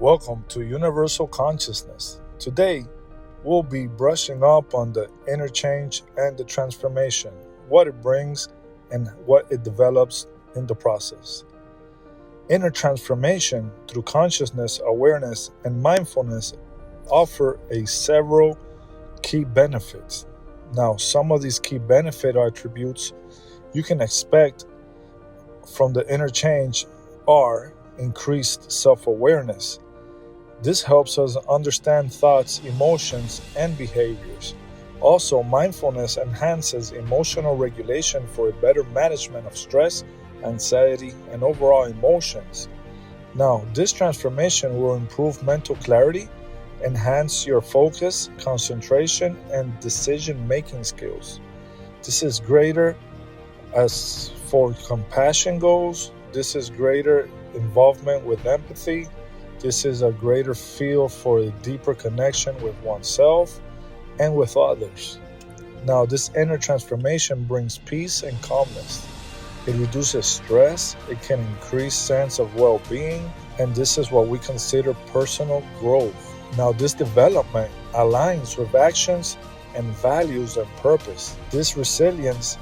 Welcome to Universal Consciousness. Today, we'll be brushing up on the interchange and the transformation, what it brings and what it develops in the process. Inner transformation through consciousness, awareness, and mindfulness offer several key benefits. Now, some of these key benefit attributes you can expect from the interchange are increased self-awareness. This helps us understand thoughts, emotions, and behaviors. Also, mindfulness enhances emotional regulation for a better management of stress, anxiety, and overall emotions. Now, this transformation will improve mental clarity, enhance your focus, concentration, and decision-making skills. This is greater as for compassion goes. This is greater involvement with empathy. This is a greater feel for a deeper connection with oneself and with others. Now, this inner transformation brings peace and calmness. It reduces stress, it can increase sense of well-being, and this is what we consider personal growth. Now, this development aligns with actions and values and purpose. This resilience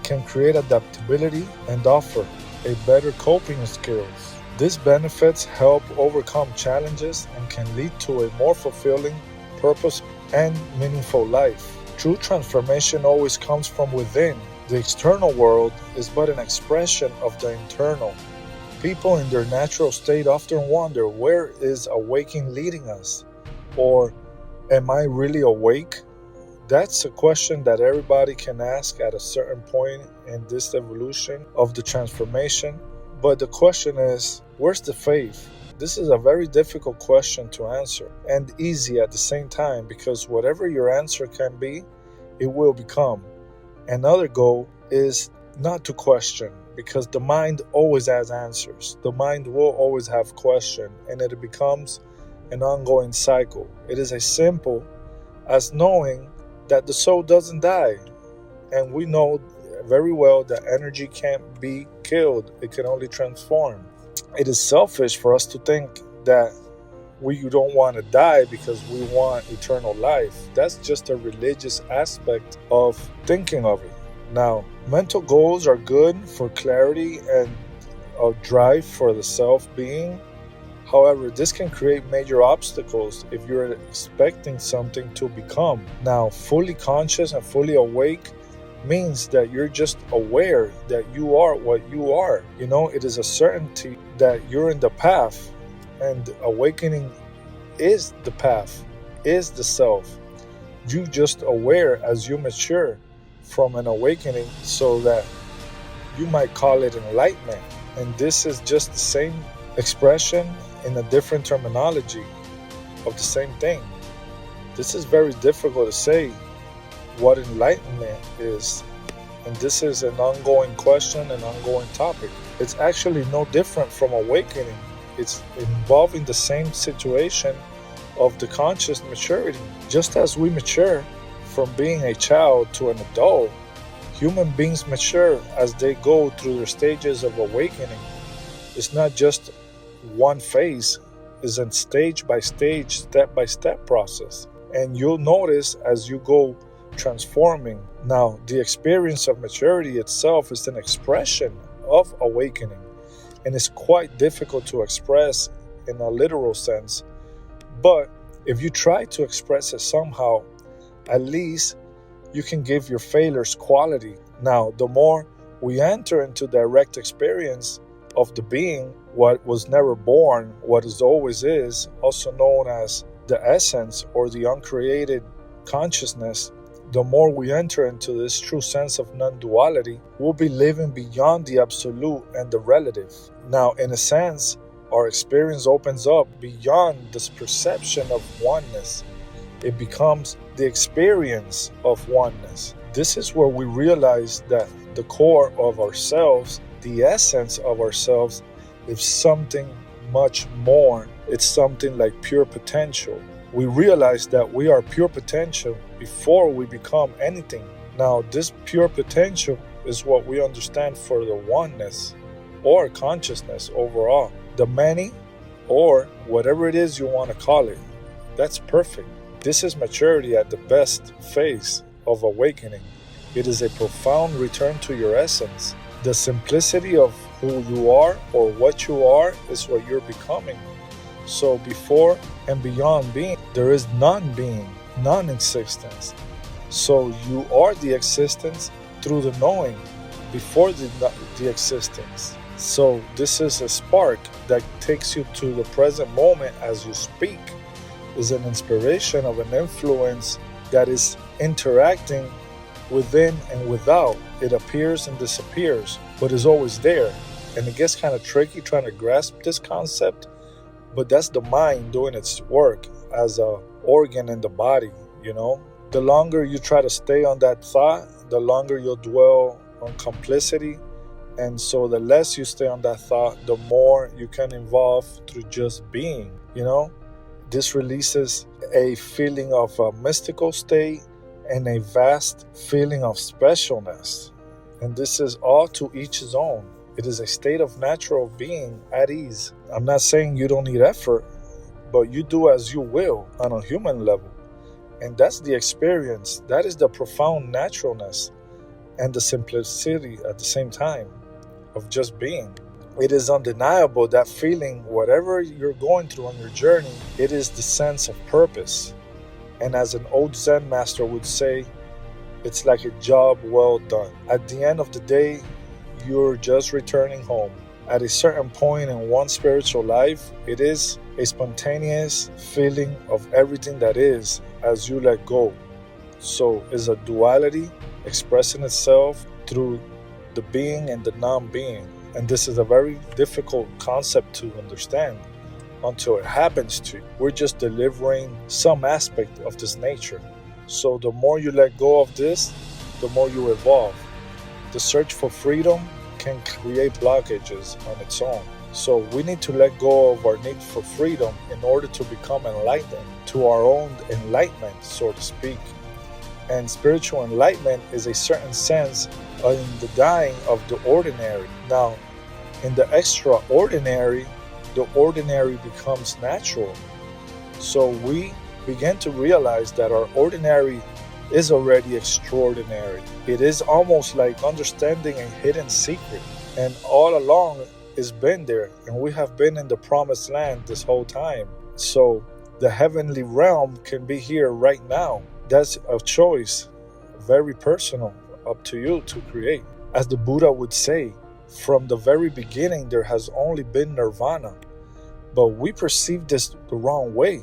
can create adaptability and offer a better coping skills. These benefits help overcome challenges and can lead to a more fulfilling, purpose, and meaningful life. True transformation always comes from within. The external world is but an expression of the internal. People in their natural state often wonder, where is awakening leading us? Or, am I really awake? That's a question that everybody can ask at a certain point in this evolution of the transformation. But the question is, where's the faith? This is a very difficult question to answer and easy at the same time, because whatever your answer can be, it will become. Another goal is not to question, because the mind always has answers. The mind will always have question, and it becomes an ongoing cycle. It is as simple as knowing that the soul doesn't die, and we know very well that energy can't be killed, it can only transform. It is selfish for us to think that we don't want to die because we want eternal life. That's just a religious aspect of thinking of it. Now, mental goals are good for clarity and a drive for the self-being. However, this can create major obstacles if you're expecting something to become. Now, fully conscious and fully awake means that you're just aware that you are what you are. It is a certainty that you're in the path, and awakening is the path, is the self. You just aware as you mature from an awakening, so that you might call it enlightenment. And this is just the same expression in a different terminology of the same thing. This is very difficult to say what enlightenment is, and this is an ongoing question, an ongoing topic. It's actually no different from awakening. It's involving the same situation of the conscious maturity. Just as we mature from being a child to an adult, human beings mature as they go through their stages of awakening. It's not just one phase, it's a stage by stage, step by step process. And you'll notice as you go transforming. Now, the experience of maturity itself is an expression of awakening, and it's quite difficult to express in a literal sense. But if you try to express it somehow, at least you can give your failures quality. Now, the more we enter into direct experience of the being, what was never born, what is always is, also known as the essence or the uncreated consciousness, the more we enter into this true sense of non-duality, we'll be living beyond the absolute and the relative. Now, in a sense, our experience opens up beyond this perception of oneness. It becomes the experience of oneness. This is where we realize that the core of ourselves, the essence of ourselves, is something much more. It's something like pure potential. We realize that we are pure potential before we become anything. Now, this pure potential is what we understand for the oneness or consciousness overall. The many or whatever it is you want to call it. That's perfect. This is maturity at the best phase of awakening. It is a profound return to your essence. The simplicity of who you are or what you are is what you're becoming. So before and beyond being, there is non-being, non-existence. So you are the existence through the knowing before the existence. So this is a spark that takes you to the present moment as you speak. Is an inspiration of an influence that is interacting within and without. It appears and disappears, but is always there. And it gets kind of tricky trying to grasp this concept, but that's the mind doing its work as a organ in the body, you know? The longer you try to stay on that thought, the longer you'll dwell on complicity. And so the less you stay on that thought, the more you can evolve through just being, you know? This releases a feeling of a mystical state and a vast feeling of specialness. And this is all to each his own. It is a state of natural being at ease. I'm not saying you don't need effort, but you do as you will on a human level. And that's the experience. That is the profound naturalness and the simplicity at the same time of just being. It is undeniable, that feeling, whatever you're going through on your journey, it is the sense of purpose. And as an old Zen master would say, it's like a job well done. At the end of the day, you're just returning home. At a certain point in one's spiritual life, it is a spontaneous feeling of everything that is as you let go. So it's a duality expressing itself through the being and the non-being. And this is a very difficult concept to understand until it happens to you. We're just delivering some aspect of this nature. So the more you let go of this, the more you evolve. The search for freedom can create blockages on its own. So we need to let go of our need for freedom in order to become enlightened, to our own enlightenment, so to speak. And spiritual enlightenment is a certain sense in the dying of the ordinary. Now, in the extraordinary, the ordinary becomes natural. So we begin to realize that our ordinary is already extraordinary. It is almost like understanding a hidden secret. And all along it's been there. And we have been in the promised land this whole time. So the heavenly realm can be here right now. That's a choice, very personal, up to you to create. As the Buddha would say, from the very beginning there has only been nirvana. But we perceive this the wrong way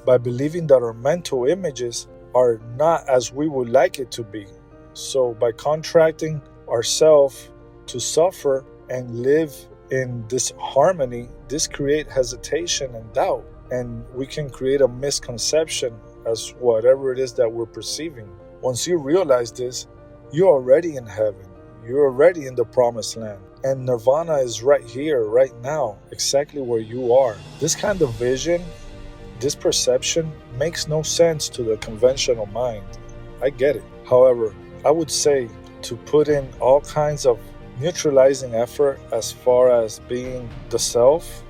by believing that our mental images are not as we would like it to be. So by contracting ourselves to suffer and live in this harmony, this creates hesitation and doubt. And we can create a misconception as whatever it is that we're perceiving. Once you realize this, you're already in heaven. You're already in the promised land. And nirvana is right here, right now, exactly where you are. This kind of vision, this perception makes no sense to the conventional mind. I get it. However, I would say to put in all kinds of neutralizing effort as far as being the self,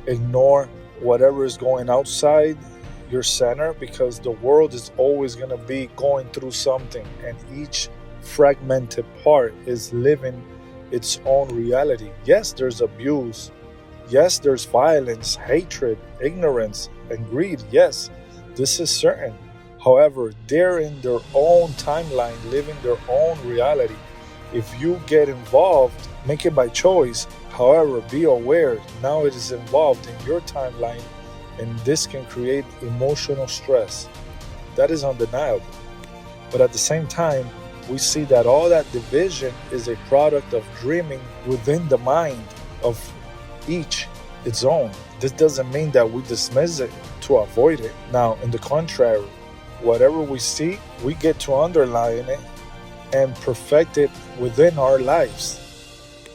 ignore whatever is going outside your center, because the world is always going to be going through something, and each fragmented part is living its own reality. Yes, there's abuse. Yes, there's violence, hatred, ignorance, and greed. Yes, this is certain. However, they're in their own timeline, living their own reality. If you get involved, make it by choice. However, be aware, now it is involved in your timeline, and this can create emotional stress. That is undeniable. But at the same time, we see that all that division is a product of dreaming within the mind of each its own. This doesn't mean that we dismiss it to avoid it. Now, in the contrary, whatever we see, we get to underline it and perfect it within our lives.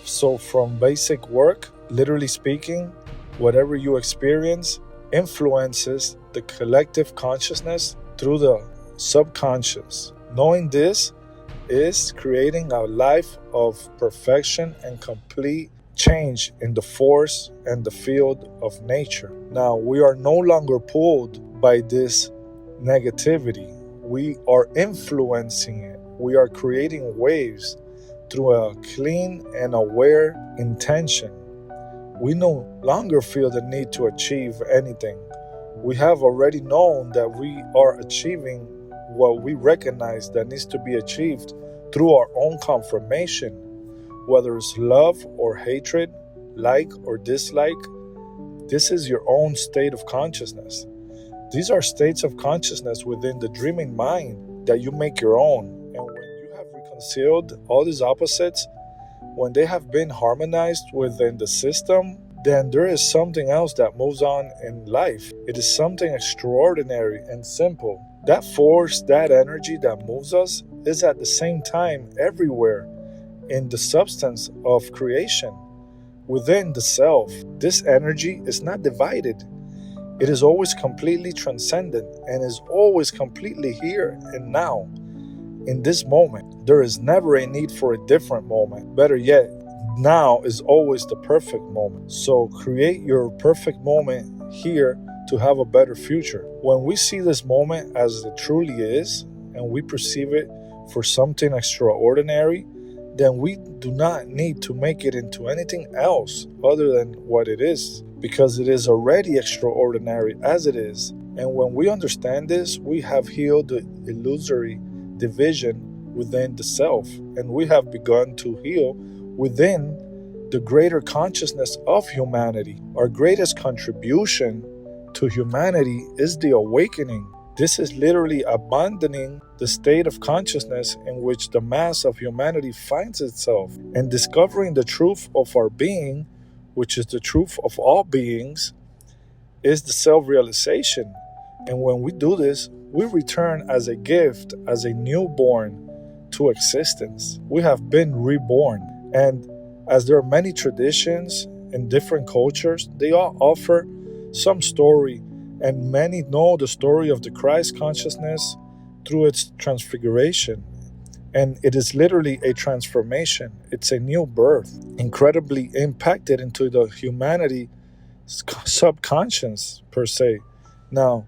So from basic work, literally speaking, whatever you experience influences the collective consciousness through the subconscious. Knowing this is creating a life of perfection and complete change in the force and the field of nature. Now, we are no longer pulled by this negativity. We are influencing it. We are creating waves through a clean and aware intention. We no longer feel the need to achieve anything. We have already known that we are achieving what we recognize that needs to be achieved through our own confirmation, whether it's love or hatred, like or dislike. This is your own state of consciousness. These are states of consciousness within the dreaming mind that you make your own. And when you have reconciled all these opposites, when they have been harmonized within the system, then there is something else that moves on in life. It is something extraordinary and simple. That force, that energy that moves us is at the same time everywhere in the substance of creation, within the self. This energy is not divided. It is always completely transcendent and is always completely here and now. In this moment, there is never a need for a different moment. Better yet, now is always the perfect moment. So create your perfect moment here to have a better future. When we see this moment as it truly is, and we perceive it for something extraordinary, then we do not need to make it into anything else other than what it is, because it is already extraordinary as it is. And when we understand this, we have healed the illusory division within the self, and we have begun to heal within the greater consciousness of humanity. Our greatest contribution to humanity is the awakening. This is literally abandoning the state of consciousness in which the mass of humanity finds itself and discovering the truth of our being, which is the truth of all beings, is the self-realization. And when we do this, we return as a gift, as a newborn to existence. We have been reborn. And as there are many traditions in different cultures, they all offer some story, and many know the story of the Christ consciousness through its transfiguration. And it is literally a transformation. It's a new birth, incredibly impacted into the humanity subconscious per se. Now,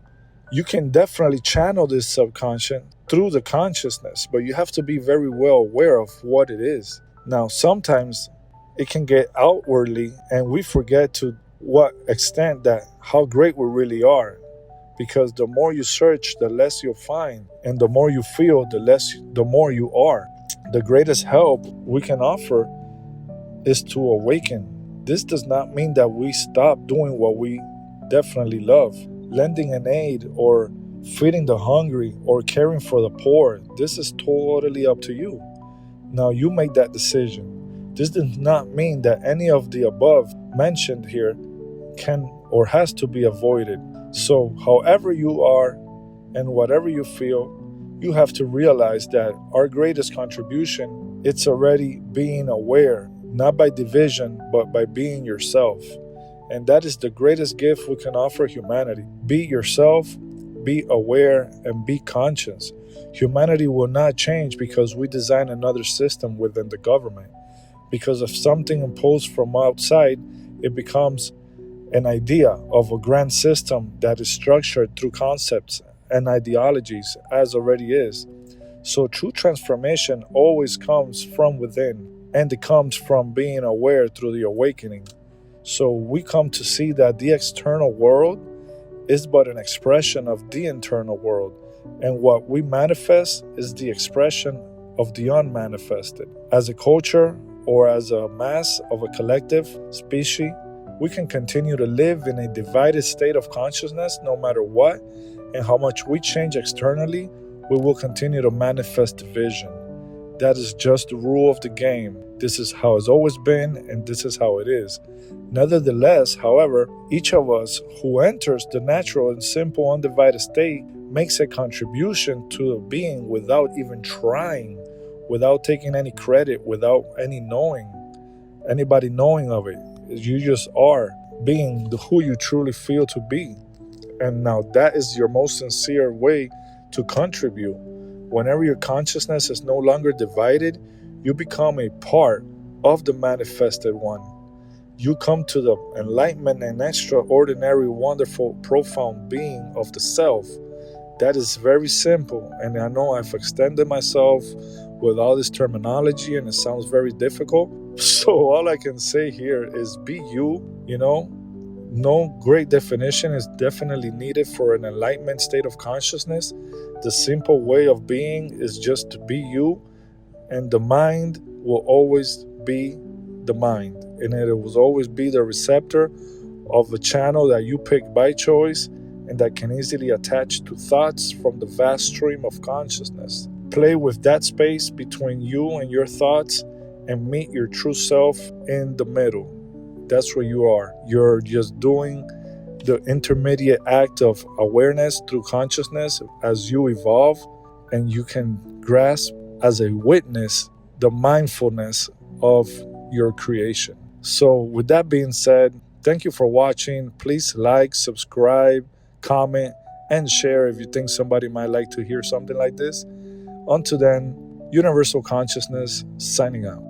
you can definitely channel this subconscious through the consciousness, but you have to be very well aware of what it is. Now, sometimes it can get outwardly, and we forget to what extent that how great we really are. Because the more you search, the less you'll find, and the more you feel, the more you are. The greatest help we can offer is to awaken. This does not mean that we stop doing what we definitely love. Lending an aid or feeding the hungry or caring for the poor, this is totally up to you. Now you make that decision. This does not mean that any of the above mentioned here can or has to be avoided. So however you are and whatever you feel, you have to realize that our greatest contribution, it's already being aware, not by division, but by being yourself. And that is the greatest gift we can offer humanity. Be yourself, be aware, and be conscious. Humanity will not change because we design another system within the government. Because if something imposed from outside, it becomes an idea of a grand system that is structured through concepts and ideologies as already is. So true transformation always comes from within, and it comes from being aware through the awakening. So we come to see that the external world is but an expression of the internal world, and what we manifest is the expression of the unmanifested. As a culture or as a mass of a collective species, we can continue to live in a divided state of consciousness no matter what, and how much we change externally, we will continue to manifest division. That is just the rule of the game. This is how it's always been, and this is how it is. Nevertheless, however, each of us who enters the natural and simple undivided state makes a contribution to the being without even trying, without taking any credit, without anybody knowing of it. You just are being who you truly feel to be. And now that is your most sincere way to contribute. Whenever your consciousness is no longer divided, you become a part of the manifested one. you come to the enlightenment and extraordinary, wonderful, profound being of the self. That is very simple. And I know I've extended myself with all this terminology and it sounds very difficult. So all I can say here is be you, No great definition is definitely needed for an enlightenment state of consciousness. The simple way of being is just to be you, and the mind will always be the mind, and it will always be the receptor of a channel that you pick by choice and that can easily attach to thoughts from the vast stream of consciousness. Play with that space between you and your thoughts and meet your true self in the middle. That's where you are. You're just doing the intermediate act of awareness through consciousness as you evolve, and you can grasp as a witness the mindfulness of your creation. So, with that being said, thank you for watching. Please like, subscribe, comment, and share if you think somebody might like to hear something like this. Until then, Universal Consciousness signing out.